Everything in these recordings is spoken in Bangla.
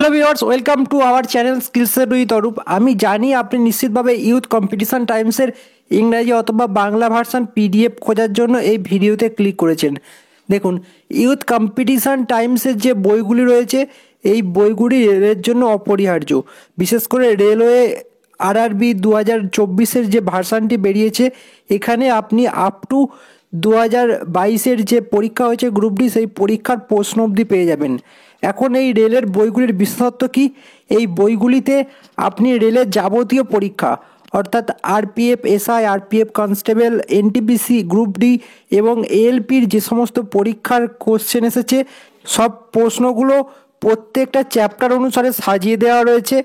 Hello viewers, welcome to our channel Skillset with Arup. আমি জানি আপনি নিশ্চিতভাবে ইউথ কম্পিটিশন টাইমসের ইংরাজি অথবা বাংলা ভার্সন পিডিএফ খোঁজার জন্য এই ভিডিওতে ক্লিক করেছেন। দেখুন, ইউথ কম্পিটিশন টাইমসের যে বইগুলি রয়েছে এই বইগুলি রেলের জন্য অপরিহার্য। বিশেষ করে রেলওয়ে আরআরবি 2024-এর যে ভার্সানটি বেরিয়েছে, এখানে আপনি আপ টু 2022-এর যে পরীক্ষা হয়েছে গ্রুপ ডি, সেই পরীক্ষার প্রশ্ন অবধি পেয়ে যাবেন। এখন এই রেলের বইগুলির বিশেষত্ব কী? এই বইগুলিতে আপনি রেলের যাবতীয় পরীক্ষা অর্থাৎ RPF, SI, RPF constable, NTPC, group D এবং এএলপির যে সমস্ত পরীক্ষার কোশ্চেন এসেছে সব প্রশ্নগুলো প্রত্যেকটা চ্যাপ্টার অনুসারে সাজিয়ে দেওয়া রয়েছে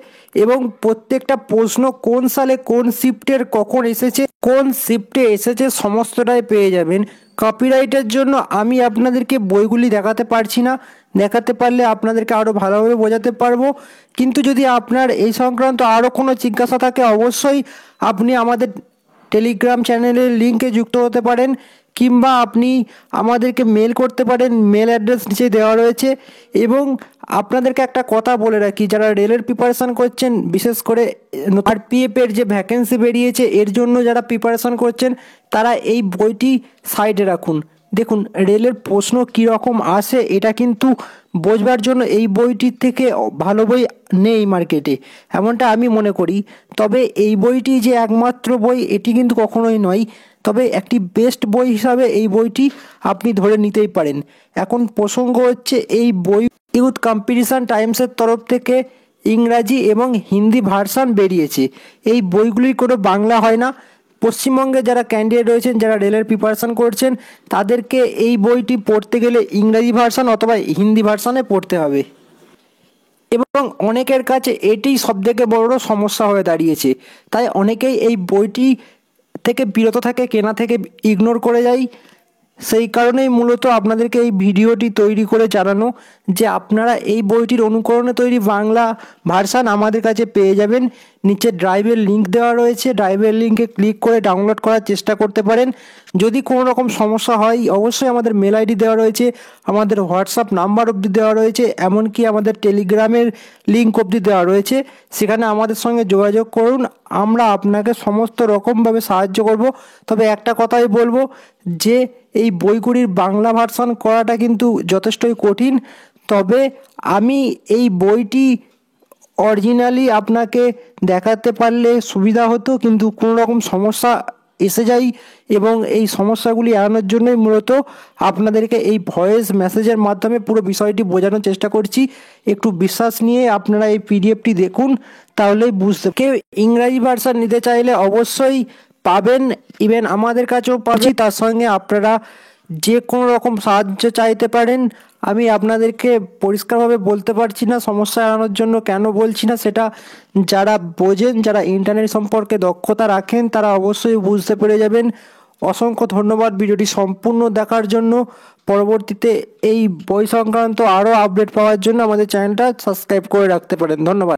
এবং প্রত্যেকটা প্রশ্ন কোন সালে কোন শিফটের কখন এসেছে, কোন শিফটে এসেছে সমস্তটাই পেয়ে যাবেন। কপিরাইটের জন্য আমি আপনাদেরকে বইগুলি দেখাতে পারছি না, দেখাতে পারলে আপনাদেরকে আরও ভালোভাবে বোঝাতে পারবো। কিন্তু যদি আপনার এই সংক্রান্ত আরও কোনো জিজ্ঞাসা থাকে অবশ্যই আপনি আমাদের টেলিগ্রাম চ্যানেলের লিঙ্কে যুক্ত হতে পারেন, কিংবা আপনি আমাদেরকে মেল করতে পারেন, মেল অ্যাড্রেস নিচে দেওয়া রয়েছে। এবং আপনাদেরকে একটা কথা বলে রাখি, যারা রেলের প্রিপারেশান করছেন, বিশেষ করে আরপিএফের যে ভ্যাকেন্সি বেরিয়েছে এর জন্য যারা প্রিপারেশান করছেন, তারা এই বইটি সাইডে রাখুন। দেখুন, রেলের প্রশ্ন কীরকম আসে এটা কিন্তু বোঝবার জন্য এই বইটির থেকে ভালো বই নেই মার্কেটে, এমনটা আমি মনে করি। তবে এই বইটি যে একমাত্র বই এটি কিন্তু কখনোই নয়, তবে একটি বেস্ট বই হিসাবে এই বইটি আপনি ধরে নিতেই পারেন। এখন প্রসঙ্গ হচ্ছে, এই বই ইউথ কম্পিটিশান টাইমসের তরফ থেকে ইংরাজি এবং হিন্দি ভার্সান বেরিয়েছে। এই বইগুলির কোনো বাংলা হয় না। পশ্চিমবঙ্গে যারা ক্যান্ডিডেট রয়েছেন, যারা রেলের প্রিপারেশান করছেন, তাদেরকে এই বইটি পড়তে গেলে ইংরাজি ভার্সান অথবা হিন্দি ভার্সানে পড়তে হবে এবং অনেকের কাছে এটিই সবথেকে বড় সমস্যা হয়ে দাঁড়িয়েছে। তাই অনেকেই এই বইটি থেকে বিরত থাকে, কেনা থেকে ইগনোর করে যায়। সেই কারণেই মূলত আপনাদেরকে এই ভিডিওটি তৈরি করে জানানো যে আপনারা এই বইটির অনুকরণে তৈরি বাংলা ভার্সান আমাদের কাছে পেয়ে যাবেন। নিচে ড্রাইভের লিঙ্ক দেওয়া রয়েছে, ড্রাইভের লিঙ্কে ক্লিক করে ডাউনলোড করার চেষ্টা করতে পারেন। যদি কোনো রকম সমস্যা হয় অবশ্যই আমাদের মেল আইডি দেওয়া রয়েছে, আমাদের হোয়াটসঅ্যাপ নাম্বার অবধি দেওয়া রয়েছে, এমনকি আমাদের টেলিগ্রামের লিঙ্ক অবধি দেওয়া রয়েছে। সেখানে আমাদের সঙ্গে যোগাযোগ করুন, আমরা আপনাকে সমস্ত রকমভাবে সাহায্য করব। তবে একটা কথাই বলবো যে এই বইগুলির বাংলা ভার্সন করাটা কিন্তু যথেষ্টই কঠিন। তবে আমি এই বইটি অরিজিনালি আপনাকে দেখাতে পারলে সুবিধা হতো, কিন্তু কোনো রকম সমস্যা এসে যায় এবং এই সমস্যাগুলি এড়ানোর জন্যই মূলত আপনাদেরকে এই ভয়েস মেসেজের মাধ্যমে পুরো বিষয়টি বোঝানোর চেষ্টা করছি। একটু বিশ্বাস নিয়ে আপনারা এই পিডিএফটি দেখুন, তাহলেই বুঝতে। কেউ ইংরাজি ভার্সান নিতে চাইলে অবশ্যই পাবেন, ইভেন আমাদের কাছেও পাচ্ছি। তার সঙ্গে আপনারা যে কোনো রকম সাহায্য চাইতে পারেন। আমি আপনাদেরকে পরিষ্কারভাবে বলতে পারছি না, সমস্যা এড়ানোর জন্য কেন বলছি না সেটা যারা বোঝেন, যারা ইন্টারনেট সম্পর্কে দক্ষতা রাখেন, তারা অবশ্যই বুঝতে পেরে যাবেন। অসংখ্য ধন্যবাদ ভিডিওটি সম্পূর্ণ দেখার জন্য। পরবর্তীতে এই বই সংক্রান্ত আরও আপডেট পাওয়ার জন্য আমাদের চ্যানেলটা সাবস্ক্রাইব করে রাখতে পারেন। ধন্যবাদ।